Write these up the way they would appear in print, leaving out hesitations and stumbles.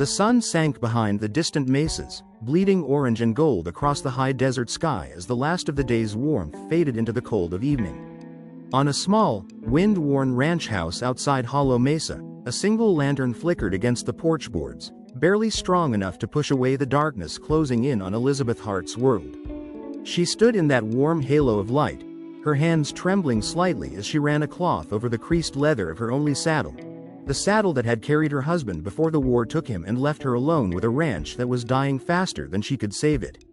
The sun sank behind the distant mesas, bleeding orange and gold across the high desert sky as the last of the day's warmth faded into the cold of evening. On a small, wind-worn ranch house outside Hollow Mesa, a single lantern flickered against the porch boards, barely strong enough to push away the darkness closing in on Elizabeth Hart's world. She stood in that warm halo of light, her hands trembling slightly as she ran a cloth over the creased leather of her only saddle, the saddle that had carried her husband before the war took him and left her alone with a ranch that was dying faster than she could save it.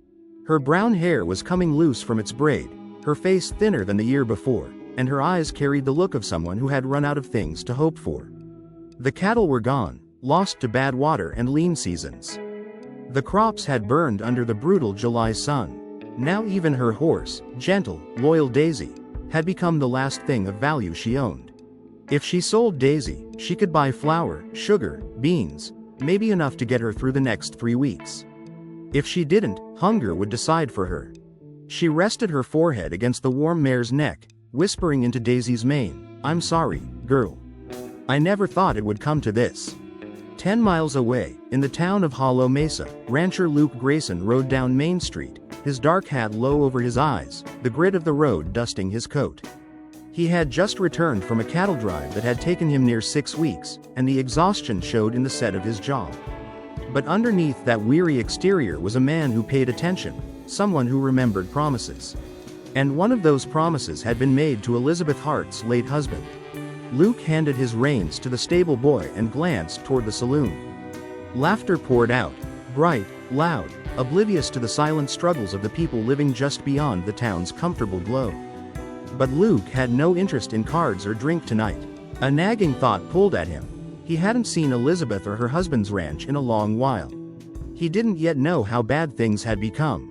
Her brown hair was coming loose from its braid, her face thinner than the year before, and her eyes carried the look of someone who had run out of things to hope for. The cattle were gone, lost to bad water and lean seasons. The crops had burned under the brutal July sun. Now even her horse, gentle, loyal Daisy, had become the last thing of value she owned. If she sold Daisy, she could buy flour, sugar, beans, maybe enough to get her through the next 3 weeks. If she didn't, hunger would decide for her. She rested her forehead against the warm mare's neck, whispering into Daisy's mane, "I'm sorry, girl. I never thought it would come to this." 10 miles away, in the town of Hollow Mesa, rancher Luke Grayson rode down Main Street, his dark hat low over his eyes, the grit of the road dusting his coat. He had just returned from a cattle drive that had taken him near 6 weeks, and the exhaustion showed in the set of his jaw. But underneath that weary exterior was a man who paid attention, someone who remembered promises. And one of those promises had been made to Elizabeth Hart's late husband. Luke handed his reins to the stable boy and glanced toward the saloon. Laughter poured out, bright, loud, oblivious to the silent struggles of the people living just beyond the town's comfortable glow. But Luke had no interest in cards or drink tonight. A nagging thought pulled at him. He hadn't seen Elizabeth or her husband's ranch in a long while. He didn't yet know how bad things had become.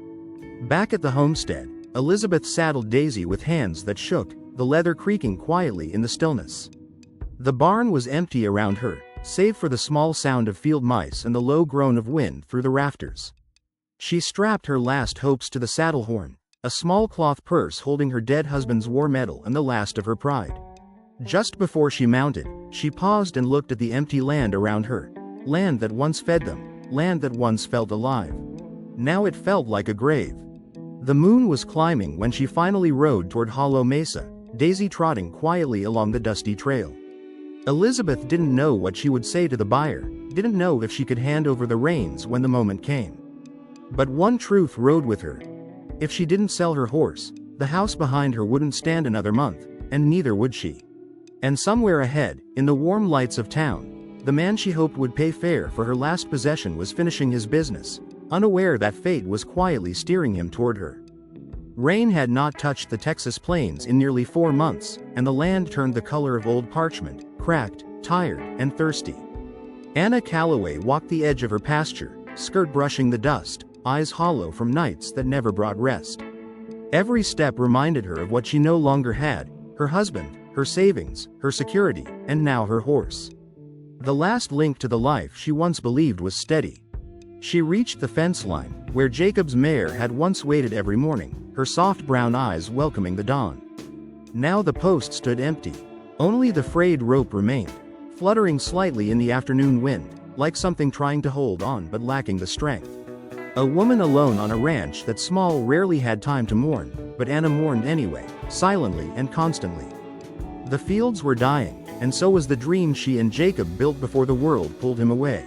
Back at the homestead, Elizabeth saddled Daisy with hands that shook, the leather creaking quietly in the stillness. The barn was empty around her, save for the small sound of field mice and the low groan of wind through the rafters. She strapped her last hopes to the saddle horn, a small cloth purse holding her dead husband's war medal and the last of her pride. Just before she mounted, she paused and looked at the empty land around her, land that once fed them, land that once felt alive. Now it felt like a grave. The moon was climbing when she finally rode toward Hollow Mesa, Daisy trotting quietly along the dusty trail. Elizabeth didn't know what she would say to the buyer, didn't know if she could hand over the reins when the moment came. But one truth rode with her. If she didn't sell her horse, the house behind her wouldn't stand another month, and neither would she. And somewhere ahead, in the warm lights of town, the man she hoped would pay fair for her last possession was finishing his business, unaware that fate was quietly steering him toward her. Rain had not touched the Texas plains in nearly 4 months, and the land turned the color of old parchment, cracked, tired, and thirsty. Anna Calloway walked the edge of her pasture, skirt brushing the dust, eyes hollow from nights that never brought rest. Every step reminded her of what she no longer had, her husband, her savings, her security, and now her horse. The last link to the life she once believed was steady. She reached the fence line, where Jacob's mare had once waited every morning, her soft brown eyes welcoming the dawn. Now the post stood empty. Only the frayed rope remained, fluttering slightly in the afternoon wind, like something trying to hold on but lacking the strength. A woman alone on a ranch that Small rarely had time to mourn, but Anna mourned anyway, silently and constantly. The fields were dying, and so was the dream she and Jacob built before the world pulled him away.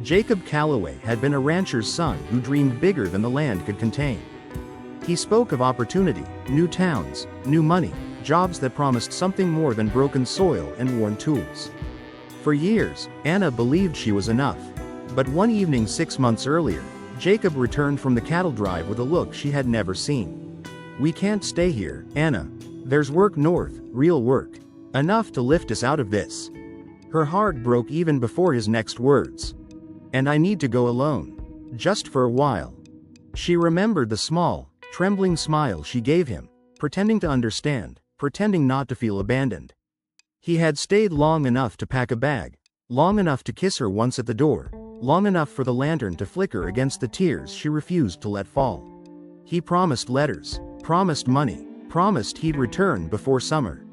Jacob Calloway had been a rancher's son who dreamed bigger than the land could contain. He spoke of opportunity, new towns, new money, jobs that promised something more than broken soil and worn tools. For years, Anna believed she was enough. But one evening 6 months earlier, Jacob returned from the cattle drive with a look she had never seen. "We can't stay here, Anna. There's work north, real work. Enough to lift us out of this." Her heart broke even before his next words. "And I need to go alone. Just for a while." She remembered the small, trembling smile she gave him, pretending to understand, pretending not to feel abandoned. He had stayed long enough to pack a bag, long enough to kiss her once at the door, long enough for the lantern to flicker against the tears she refused to let fall. He promised letters, promised money, promised he'd return before summer.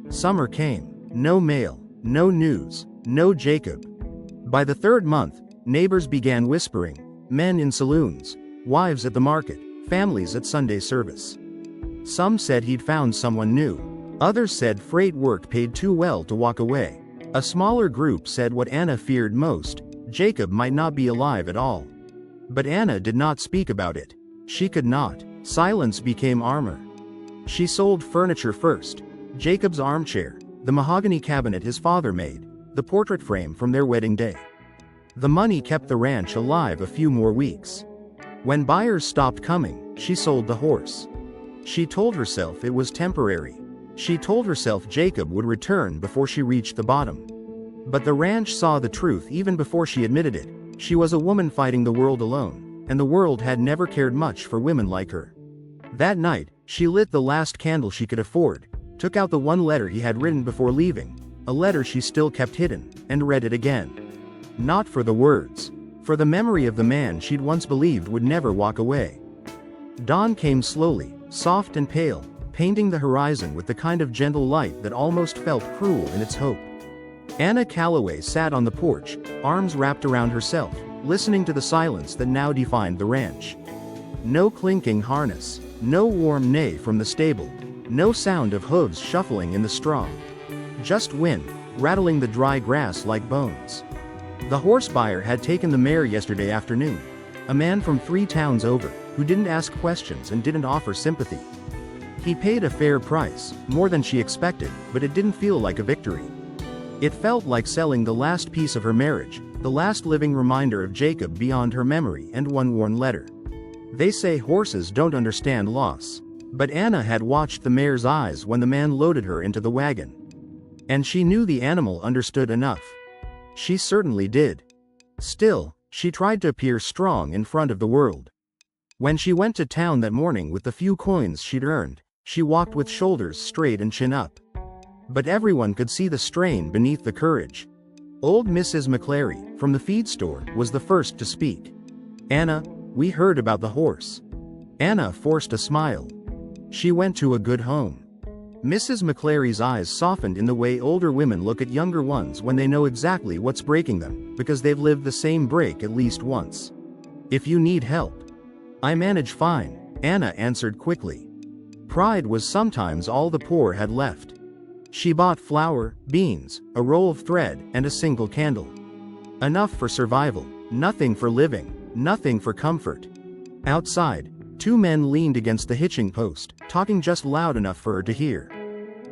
Summer came. No mail, no news, no Jacob. By the 3rd month, Neighbors began whispering, men in saloons, wives at the market, families at Sunday service. Some said he'd found someone new. Others said freight work paid too well to walk away. A smaller group said what Anna feared most, Jacob might not be alive at all. But Anna did not speak about it. She could not. Silence became armor. She sold furniture first. Jacob's armchair, the mahogany cabinet his father made, the portrait frame from their wedding day. The money kept the ranch alive a few more weeks. When buyers stopped coming, she sold the horse. She told herself it was temporary. She told herself Jacob would return before she reached the bottom. But the ranch saw the truth even before she admitted it. She was a woman fighting the world alone, and the world had never cared much for women like her. That night, she lit the last candle she could afford, took out the one letter he had written before leaving, a letter she still kept hidden, and read it again. Not for the words. For the memory of the man she'd once believed would never walk away. Dawn came slowly, soft and pale, painting the horizon with the kind of gentle light that almost felt cruel in its hope. Anna Calloway sat on the porch, arms wrapped around herself, listening to the silence that now defined the ranch. No clinking harness, no warm neigh from the stable, no sound of hooves shuffling in the straw. Just wind, rattling the dry grass like bones. The horse buyer had taken the mare yesterday afternoon, a man from 3 towns over, who didn't ask questions and didn't offer sympathy. He paid a fair price, more than she expected, but it didn't feel like a victory. It felt like selling the last piece of her marriage, the last living reminder of Jacob beyond her memory and one worn letter. They say horses don't understand loss. But Anna had watched the mare's eyes when the man loaded her into the wagon. And she knew the animal understood enough. She certainly did. Still, she tried to appear strong in front of the world. When she went to town that morning with the few coins she'd earned, she walked with shoulders straight and chin up. But everyone could see the strain beneath the courage. Old Mrs. McClary, from the feed store, was the first to speak. "Anna, we heard about the horse." Anna forced a smile. She went to a good home. Mrs. McClary's eyes softened in the way older women look at younger ones when they know exactly what's breaking them, because they've lived the same break at least once. "If you need help." "I manage fine," Anna answered quickly. Pride was sometimes all the poor had left. She bought flour, beans, a roll of thread, and a single candle. Enough for survival, nothing for living, nothing for comfort. Outside, 2 men leaned against the hitching post, talking just loud enough for her to hear.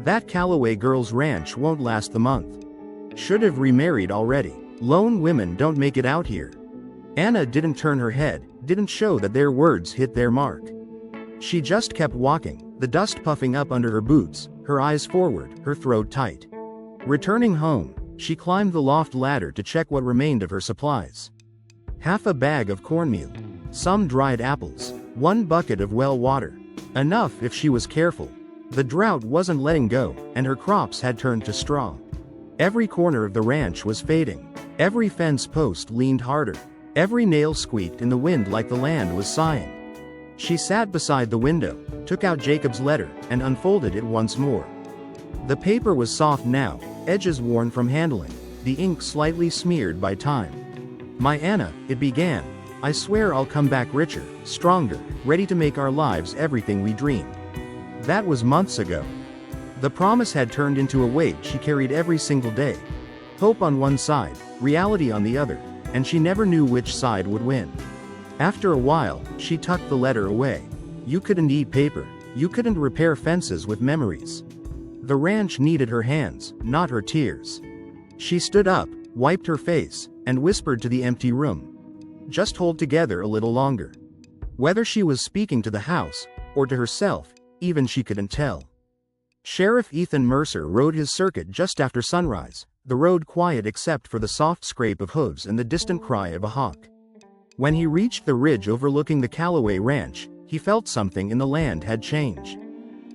"That Calloway girl's ranch won't last the month. Should have remarried already. Lone women don't make it out here." Anna didn't turn her head, didn't show that their words hit their mark. She just kept walking, the dust puffing up under her boots, her eyes forward, her throat tight. Returning home, she climbed the loft ladder to check what remained of her supplies. Half a bag of cornmeal, some dried apples, 1 bucket of well water. Enough if she was careful. The drought wasn't letting go, and her crops had turned to straw. Every corner of the ranch was fading. Every fence post leaned harder. Every nail squeaked in the wind like the land was sighing. She sat beside the window, took out Jacob's letter, and unfolded it once more. The paper was soft now, edges worn from handling, the ink slightly smeared by time. "My Anna," it began, "I swear I'll come back richer, stronger, ready to make our lives everything we dreamed." That was months ago. The promise had turned into a weight she carried every single day. Hope on one side, reality on the other, and she never knew which side would win. After a while, she tucked the letter away. You couldn't eat paper. You couldn't repair fences with memories. The ranch needed her hands, not her tears. She stood up, wiped her face, and whispered to the empty room. Just hold together a little longer. Whether she was speaking to the house, or to herself, even she couldn't tell. Sheriff Ethan Mercer rode his circuit just after sunrise, the road quiet except for the soft scrape of hooves and the distant cry of a hawk. When he reached the ridge overlooking the Calloway Ranch, he felt something in the land had changed.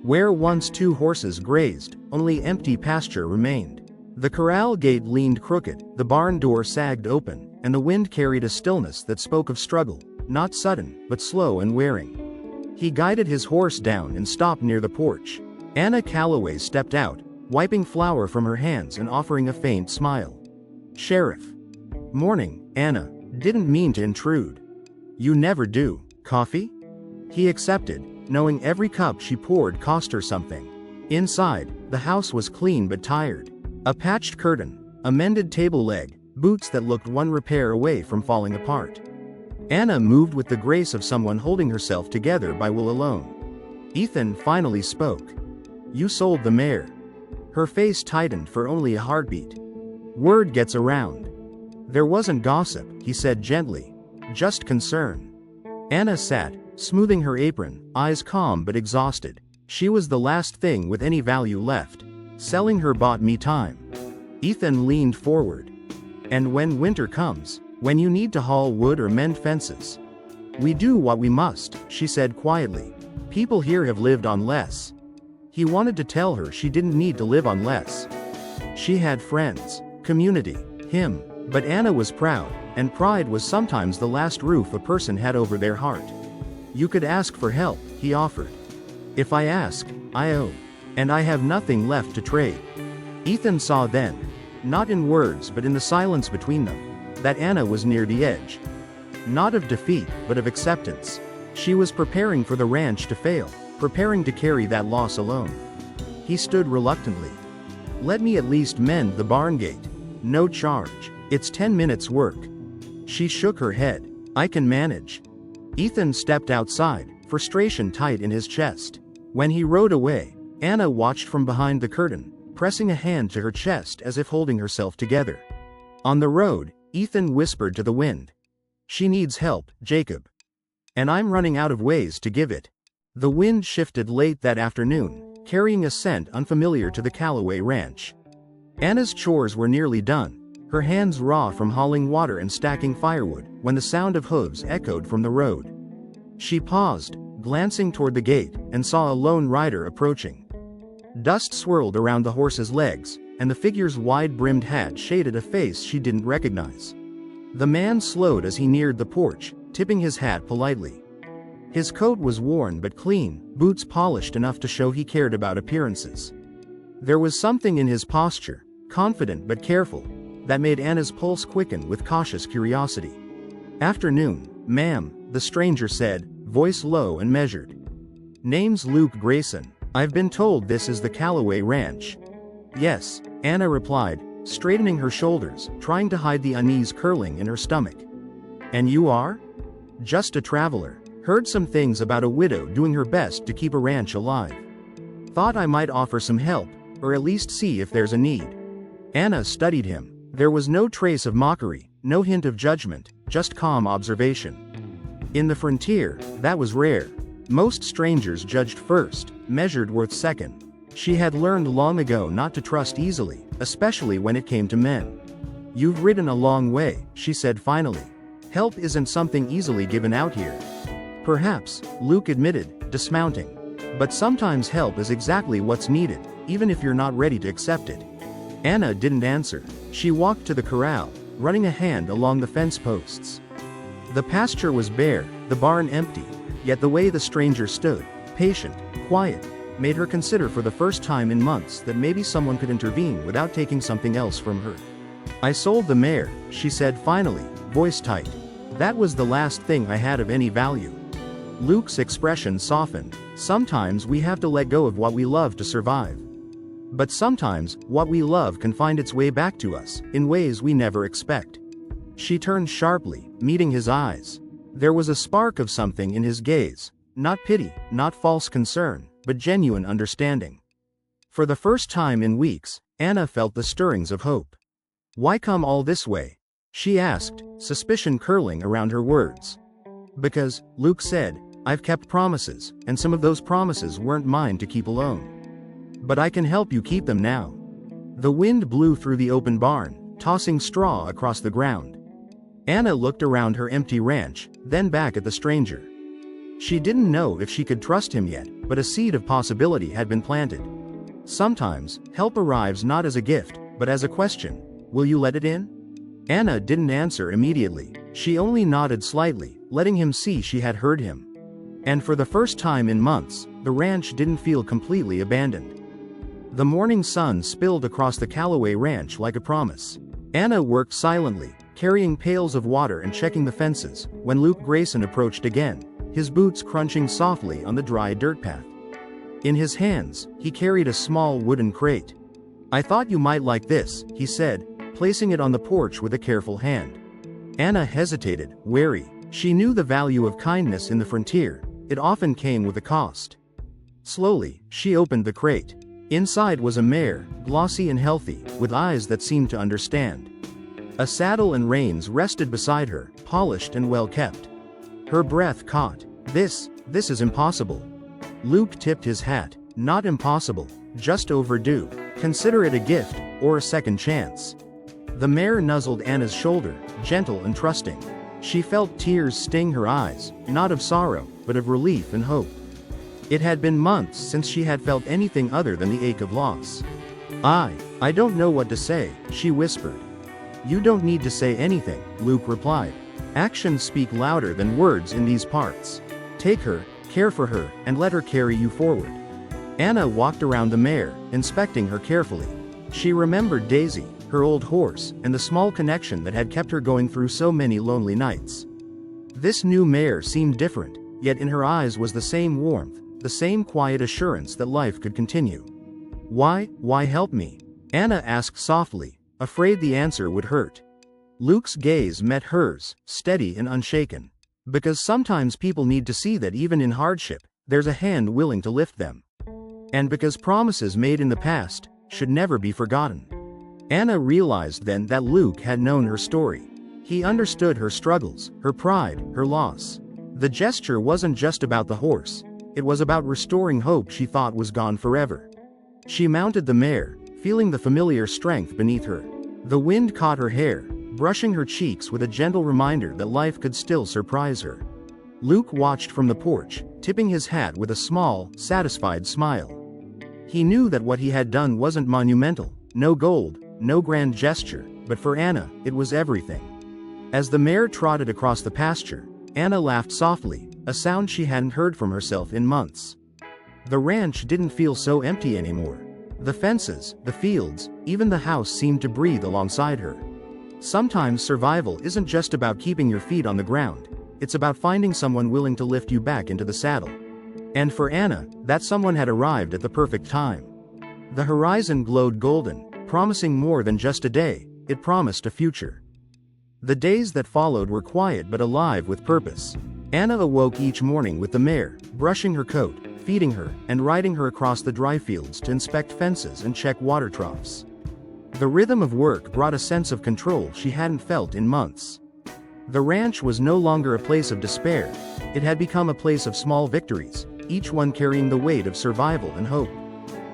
Where once 2 horses grazed, only empty pasture remained. The corral gate leaned crooked, the barn door sagged open, and the wind carried a stillness that spoke of struggle, not sudden, but slow and wearing. He guided his horse down and stopped near the porch. Anna Calloway stepped out, wiping flour from her hands and offering a faint smile. "Sheriff." "Morning, Anna." Didn't mean to intrude. You never do. Coffee? He accepted, knowing every cup she poured cost her something. Inside, the house was clean but tired. A patched curtain, a mended table leg, boots that looked one repair away from falling apart. Anna moved with the grace of someone holding herself together by will alone. Ethan finally spoke. You sold the mare. Her face tightened for only a heartbeat. Word gets around. There wasn't gossip, he said gently. Just concern. Anna sat, smoothing her apron, eyes calm but exhausted. She was the last thing with any value left. Selling her bought me time. Ethan leaned forward. And when winter comes, when you need to haul wood or mend fences, we do what we must, she said quietly. People here have lived on less. He wanted to tell her she didn't need to live on less. She had friends, community, him, but Anna was proud, and pride was sometimes the last roof a person had over their heart. You could ask for help, he offered. If I ask, I owe. And I have nothing left to trade. Ethan saw then, not in words but in the silence between them, that Anna was near the edge. Not of defeat, but of acceptance. She was preparing for the ranch to fail, preparing to carry that loss alone. He stood reluctantly. Let me at least mend the barn gate. No charge. It's 10 minutes' work. She shook her head. I can manage. Ethan stepped outside, frustration tight in his chest. When he rode away, Anna watched from behind the curtain, pressing a hand to her chest as if holding herself together. On the road, Ethan whispered to the wind. She needs help, Jacob. And I'm running out of ways to give it. The wind shifted late that afternoon, carrying a scent unfamiliar to the Callaway ranch. Anna's chores were nearly done, her hands raw from hauling water and stacking firewood, when the sound of hooves echoed from the road. She paused, glancing toward the gate, and saw a lone rider approaching. Dust swirled around the horse's legs, and the figure's wide-brimmed hat shaded a face she didn't recognize. The man slowed as he neared the porch, tipping his hat politely. His coat was worn but clean, boots polished enough to show he cared about appearances. There was something in his posture, confident but careful, that made Anna's pulse quicken with cautious curiosity. Afternoon, ma'am, the stranger said, voice low and measured. Name's Luke Grayson. I've been told this is the Callaway Ranch. Yes, Anna replied, straightening her shoulders, trying to hide the unease curling in her stomach. And you are? Just a traveler. Heard some things about a widow doing her best to keep a ranch alive. Thought I might offer some help, or at least see if there's a need. Anna studied him. There was no trace of mockery, no hint of judgment, just calm observation. In the frontier, that was rare. Most strangers judged first, measured worth second. She had learned long ago not to trust easily, especially when it came to men. You've ridden a long way, she said finally. Help isn't something easily given out here. Perhaps, Luke admitted, dismounting. But sometimes help is exactly what's needed, even if you're not ready to accept it. Anna didn't answer. She walked to the corral, running a hand along the fence posts. The pasture was bare, the barn empty, yet the way the stranger stood, patient, quiet, made her consider for the first time in months that maybe someone could intervene without taking something else from her. I sold the mare, she said finally, voice tight. That was the last thing I had of any value. Luke's expression softened. Sometimes we have to let go of what we love to survive. But sometimes, what we love can find its way back to us, in ways we never expect. She turned sharply, meeting his eyes. There was a spark of something in his gaze, not pity, not false concern, but genuine understanding. For the first time in weeks, Anna felt the stirrings of hope. Why come all this way? She asked, suspicion curling around her words. Because, Luke said, I've kept promises, and some of those promises weren't mine to keep alone. But I can help you keep them now. The wind blew through the open barn, tossing straw across the ground. Anna looked around her empty ranch, then back at the stranger. She didn't know if she could trust him yet, but a seed of possibility had been planted. Sometimes, help arrives not as a gift, but as a question. Will you let it in? Anna didn't answer immediately. She only nodded slightly, letting him see she had heard him. And for the first time in months, the ranch didn't feel completely abandoned. The morning sun spilled across the Callaway ranch like a promise. Anna worked silently, carrying pails of water and checking the fences, when Luke Grayson approached again, his boots crunching softly on the dry dirt path. In his hands, he carried a small wooden crate. "I thought you might like this," he said, placing it on the porch with a careful hand. Anna hesitated, wary. She knew the value of kindness in the frontier. It often came with a cost. Slowly, she opened the crate. Inside was a mare, glossy and healthy, with eyes that seemed to understand. A saddle and reins rested beside her, polished and well kept. Her breath caught. This is impossible." Luke tipped his hat. "Not impossible, just overdue. Consider it a gift, or a second chance." The mare nuzzled Anna's shoulder, gentle and trusting. She felt tears sting her eyes, not of sorrow, but of relief and hope. It had been months since she had felt anything other than the ache of loss. I don't know what to say," she whispered. "You don't need to say anything," Luke replied. "Actions speak louder than words in these parts. Take her, care for her, and let her carry you forward." Anna walked around the mare, inspecting her carefully. She remembered Daisy, her old horse, and the small connection that had kept her going through so many lonely nights. This new mare seemed different, yet in her eyes was the same warmth, the same quiet assurance that life could continue. Why help me?" Anna asked softly, afraid the answer would hurt. Luke's gaze met hers, steady and unshaken. "Because sometimes people need to see that even in hardship, there's a hand willing to lift them. And because promises made in the past should never be forgotten." Anna realized then that Luke had known her story. He understood her struggles, her pride, her loss. The gesture wasn't just about the horse. It was about restoring hope she thought was gone forever. She mounted the mare, feeling the familiar strength beneath her. The wind caught her hair, brushing her cheeks with a gentle reminder that life could still surprise her. Luke watched from the porch, tipping his hat with a small, satisfied smile. He knew that what he had done wasn't monumental, no gold, no grand gesture, but for Anna, it was everything. As the mare trotted across the pasture, Anna laughed softly, a sound she hadn't heard from herself in months. The ranch didn't feel so empty anymore. The fences, the fields, even the house seemed to breathe alongside her. Sometimes survival isn't just about keeping your feet on the ground. It's about finding someone willing to lift you back into the saddle. And for Anna, that someone had arrived at the perfect time. The horizon glowed golden, promising more than just a day. It promised a future. The days that followed were quiet but alive with purpose. Anna awoke each morning with the mare, brushing her coat, feeding her, and riding her across the dry fields to inspect fences and check water troughs. The rhythm of work brought a sense of control she hadn't felt in months. The ranch was no longer a place of despair. It had become a place of small victories, each one carrying the weight of survival and hope.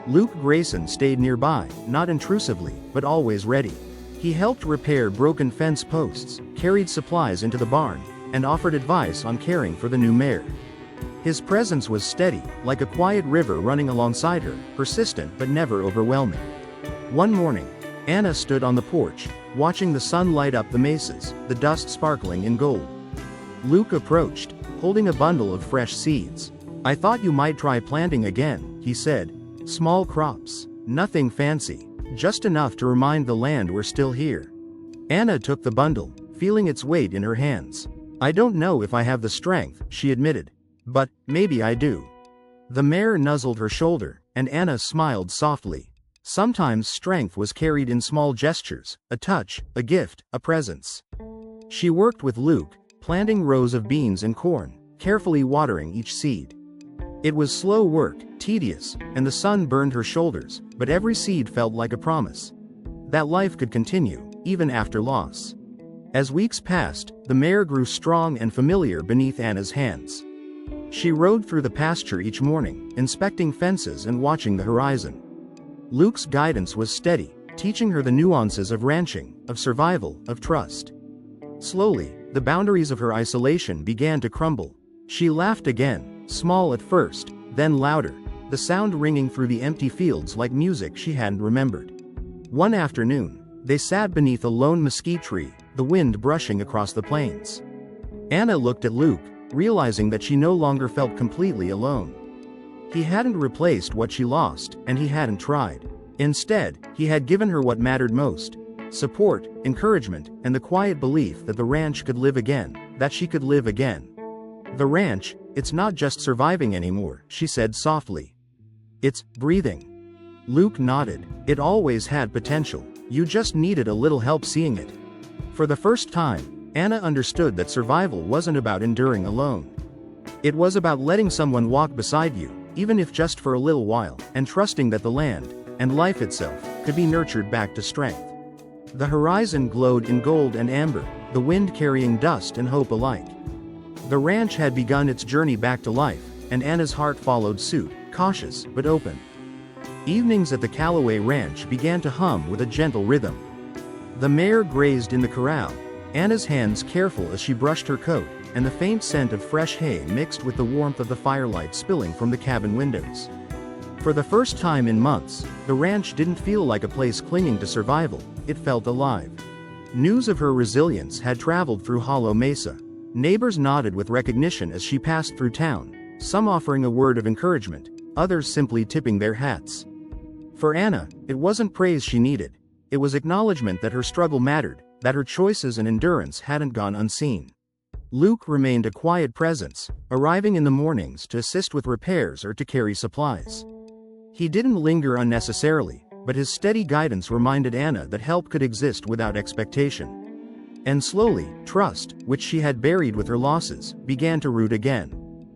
Luke Grayson stayed nearby, not intrusively, but always ready. He helped repair broken fence posts, carried supplies into the barn, and offered advice on caring for the new mare. His presence was steady, like a quiet river running alongside her, persistent but never overwhelming. One morning, Anna stood on the porch, watching the sun light up the mesas, the dust sparkling in gold. Luke approached, holding a bundle of fresh seeds. "I thought you might try planting again," he said. "Small crops. Nothing fancy. Just enough to remind the land we're still here." Anna took the bundle, feeling its weight in her hands. "I don't know if I have the strength," she admitted. "But maybe I do." The mare nuzzled her shoulder, and Anna smiled softly. Sometimes strength was carried in small gestures, a touch, a gift, a presence. She worked with Luke, planting rows of beans and corn, carefully watering each seed. It was slow work, tedious, and the sun burned her shoulders, but every seed felt like a promise that life could continue, even after loss. As weeks passed, the mare grew strong and familiar beneath Anna's hands. She rode through the pasture each morning, inspecting fences and watching the horizon. Luke's guidance was steady, teaching her the nuances of ranching, of survival, of trust. Slowly, the boundaries of her isolation began to crumble. She laughed again, small at first, then louder, the sound ringing through the empty fields like music she hadn't remembered. One afternoon, they sat beneath a lone mesquite tree, the wind brushing across the plains. Anna looked at Luke, realizing that she no longer felt completely alone. He hadn't replaced what she lost, and he hadn't tried. Instead, he had given her what mattered most: support, encouragement, and the quiet belief that the ranch could live again, that she could live again. The ranch, it's not just surviving anymore, she said softly. It's breathing. Luke nodded. It always had potential. You just needed a little help seeing it. For the first time, Anna understood that survival wasn't about enduring alone. It was about letting someone walk beside you, even if just for a little while, and trusting that the land, and life itself, could be nurtured back to strength. The horizon glowed in gold and amber, the wind carrying dust and hope alike. The ranch had begun its journey back to life, and Anna's heart followed suit, cautious but open. Evenings at the Callaway Ranch began to hum with a gentle rhythm. The mare grazed in the corral, Anna's hands careful as she brushed her coat, and the faint scent of fresh hay mixed with the warmth of the firelight spilling from the cabin windows. For the first time in months, the ranch didn't feel like a place clinging to survival, it felt alive. News of her resilience had traveled through Hollow Mesa. Neighbors nodded with recognition as she passed through town, some offering a word of encouragement, others simply tipping their hats. For Anna, it wasn't praise she needed. It was acknowledgement that her struggle mattered, that her choices and endurance hadn't gone unseen. Luke remained a quiet presence, arriving in the mornings to assist with repairs or to carry supplies. He didn't linger unnecessarily, but his steady guidance reminded Anna that help could exist without expectation. And slowly, trust, which she had buried with her losses, began to root again.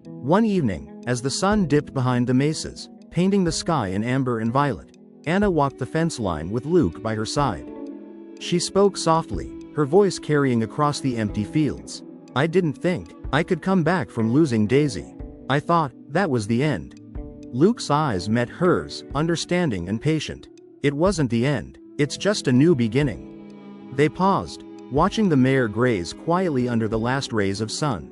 One evening, as the sun dipped behind the mesas, painting the sky in amber and violet, Anna walked the fence line with Luke by her side. She spoke softly, her voice carrying across the empty fields. I didn't think I could come back from losing Daisy. I thought that was the end. Luke's eyes met hers, understanding and patient. It wasn't the end, it's just a new beginning. They paused, watching the mare graze quietly under the last rays of sun.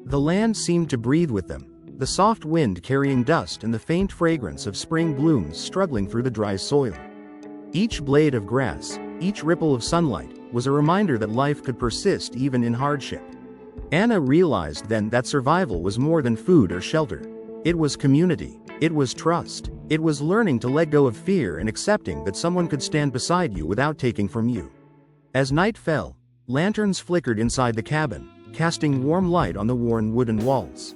The land seemed to breathe with them, the soft wind carrying dust and the faint fragrance of spring blooms struggling through the dry soil. Each blade of grass, each ripple of sunlight, was a reminder that life could persist even in hardship. Anna realized then that survival was more than food or shelter. It was community. It was trust. It was learning to let go of fear and accepting that someone could stand beside you without taking from you. As night fell, lanterns flickered inside the cabin, casting warm light on the worn wooden walls.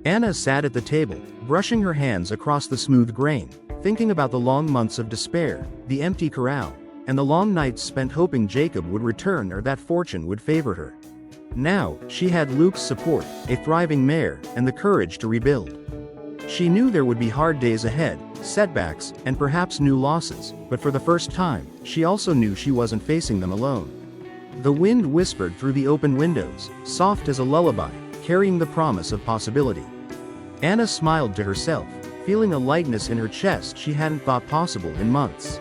Anna sat at the table, brushing her hands across the smooth grain, thinking about the long months of despair, the empty corral, and the long nights spent hoping Jacob would return or that fortune would favor her. Now, she had Luke's support, a thriving mare, and the courage to rebuild. She knew there would be hard days ahead, setbacks, and perhaps new losses, but for the first time, she also knew she wasn't facing them alone. The wind whispered through the open windows, soft as a lullaby, carrying the promise of possibility. Anna smiled to herself, feeling a lightness in her chest she hadn't thought possible in months.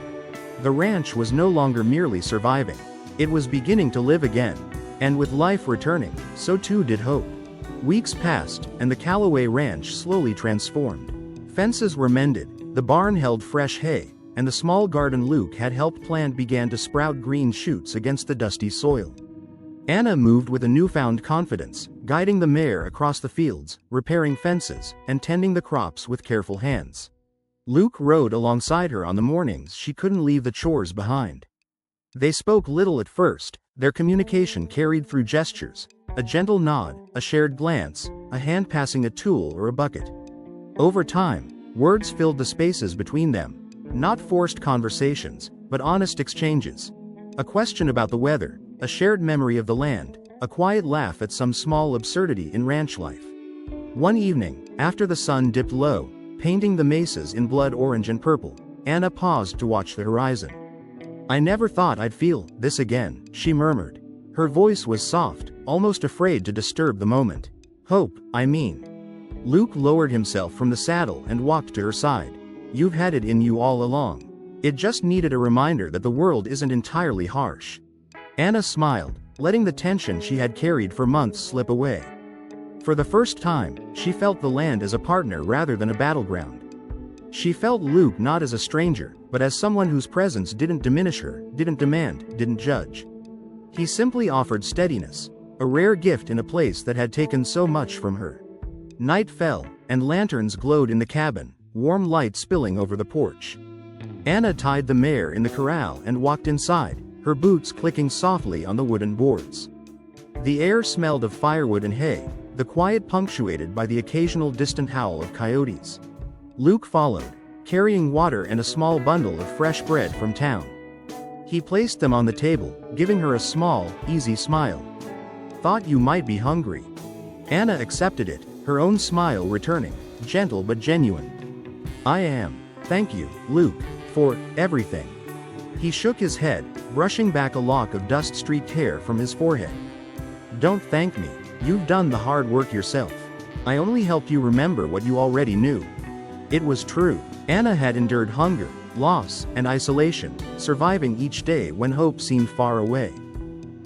The ranch was no longer merely surviving. It was beginning to live again. And with life returning, so too did hope. Weeks passed, and the Callaway Ranch slowly transformed. Fences were mended, the barn held fresh hay, and the small garden Luke had helped plant began to sprout green shoots against the dusty soil. Anna moved with a newfound confidence, guiding the mare across the fields, repairing fences, and tending the crops with careful hands. Luke rode alongside her on the mornings she couldn't leave the chores behind. They spoke little at first, their communication carried through gestures, a gentle nod, a shared glance, a hand passing a tool or a bucket. Over time, words filled the spaces between them, not forced conversations, but honest exchanges. A question about the weather, a shared memory of the land, a quiet laugh at some small absurdity in ranch life. One evening, after the sun dipped low, painting the mesas in blood orange and purple, Anna paused to watch the horizon. I never thought I'd feel this again, she murmured. Her voice was soft, almost afraid to disturb the moment. Hope, I mean. Luke lowered himself from the saddle and walked to her side. You've had it in you all along. It just needed a reminder that the world isn't entirely harsh. Anna smiled, letting the tension she had carried for months slip away. For the first time, she felt the land as a partner rather than a battleground. She felt Luke not as a stranger, but as someone whose presence didn't diminish her, didn't demand, didn't judge. He simply offered steadiness, a rare gift in a place that had taken so much from her. Night fell, and lanterns glowed in the cabin, warm light spilling over the porch. Anna tied the mare in the corral and walked inside, her boots clicking softly on the wooden boards. The air smelled of firewood and hay, the quiet punctuated by the occasional distant howl of coyotes. Luke followed, carrying water and a small bundle of fresh bread from town. He placed them on the table, giving her a small, easy smile. "Thought you might be hungry." Anna accepted it, her own smile returning, gentle but genuine. "I am. Thank you, Luke, for everything." He shook his head, brushing back a lock of dust-streaked hair from his forehead. "Don't thank me, you've done the hard work yourself. I only helped you remember what you already knew." It was true. Anna had endured hunger, loss, and isolation, surviving each day when hope seemed far away.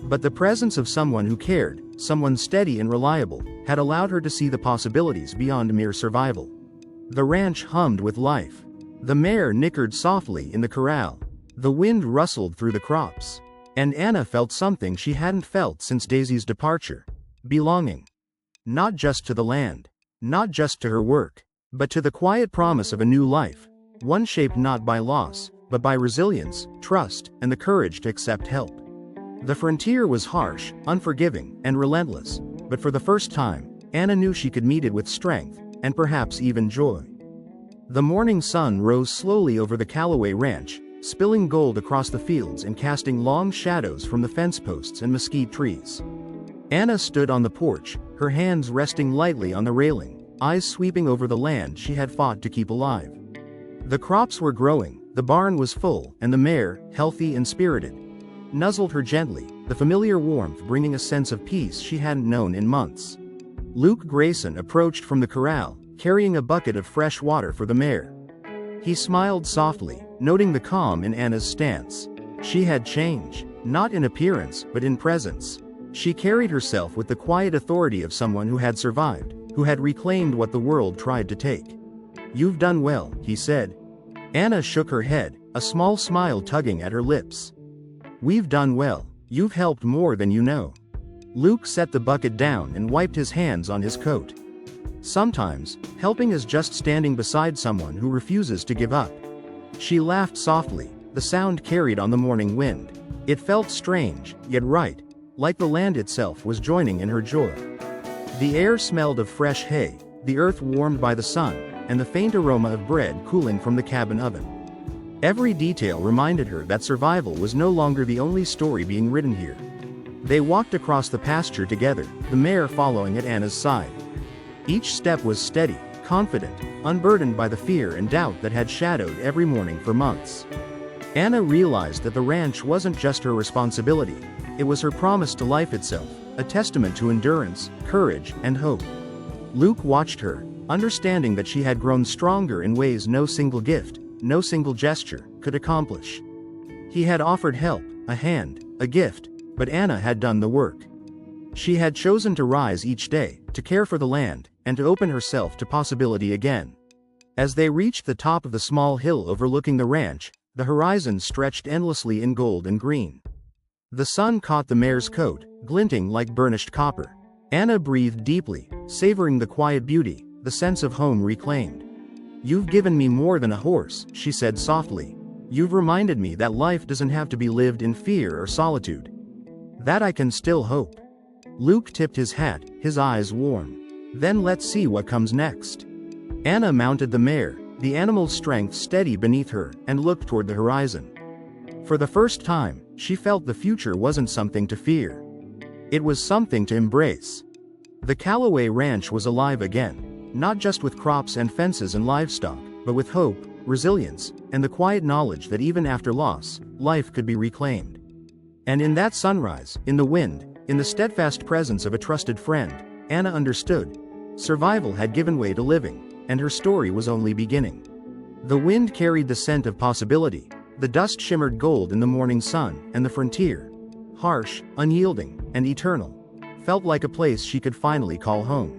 But the presence of someone who cared, someone steady and reliable, had allowed her to see the possibilities beyond mere survival. The ranch hummed with life. The mare nickered softly in the corral. The wind rustled through the crops. And Anna felt something she hadn't felt since Daisy's departure. Belonging. Not just to the land. Not just to her work. But to the quiet promise of a new life. One shaped not by loss, but by resilience, trust, and the courage to accept help. The frontier was harsh, unforgiving, and relentless. But for the first time, Anna knew she could meet it with strength, and perhaps even joy. The morning sun rose slowly over the Callaway Ranch, spilling gold across the fields and casting long shadows from the fence posts and mesquite trees. Anna stood on the porch, her hands resting lightly on the railing, eyes sweeping over the land she had fought to keep alive. The crops were growing, the barn was full, and the mare, healthy and spirited, nuzzled her gently, the familiar warmth bringing a sense of peace she hadn't known in months. Luke Grayson approached from the corral, carrying a bucket of fresh water for the mare. He smiled softly, noting the calm in Anna's stance. She had changed, not in appearance, but in presence. She carried herself with the quiet authority of someone who had survived, who had reclaimed what the world tried to take. "You've done well," he said. Anna shook her head, a small smile tugging at her lips. "We've done well. You've helped more than you know." Luke set the bucket down and wiped his hands on his coat. "Sometimes, helping is just standing beside someone who refuses to give up." She laughed softly, the sound carried on the morning wind. It felt strange, yet right, like the land itself was joining in her joy. The air smelled of fresh hay, the earth warmed by the sun, and the faint aroma of bread cooling from the cabin oven. Every detail reminded her that survival was no longer the only story being written here. They walked across the pasture together, the mare following at Anna's side. Each step was steady, confident, unburdened by the fear and doubt that had shadowed every morning for months. Anna realized that the ranch wasn't just her responsibility, it was her promise to life itself, a testament to endurance, courage, and hope. Luke watched her, understanding that she had grown stronger in ways no single gift, no single gesture, could accomplish. He had offered help, a hand, a gift, but Anna had done the work. She had chosen to rise each day, to care for the land, and to open herself to possibility again. As they reached the top of the small hill overlooking the ranch, the horizon stretched endlessly in gold and green. The sun caught the mare's coat, glinting like burnished copper. Anna breathed deeply, savoring the quiet beauty, the sense of home reclaimed. "You've given me more than a horse," she said softly. "You've reminded me that life doesn't have to be lived in fear or solitude. That I can still hope." Luke tipped his hat, his eyes warm. "Then let's see what comes next." Anna mounted the mare, the animal's strength steady beneath her, and looked toward the horizon. For the first time, she felt the future wasn't something to fear. It was something to embrace. The Callaway Ranch was alive again, not just with crops and fences and livestock, but with hope, resilience, and the quiet knowledge that even after loss, life could be reclaimed. And in that sunrise, in the wind, in the steadfast presence of a trusted friend, Anna understood. Survival had given way to living, and her story was only beginning. The wind carried the scent of possibility, the dust shimmered gold in the morning sun, and the frontier, harsh, unyielding, and eternal, felt like a place she could finally call home.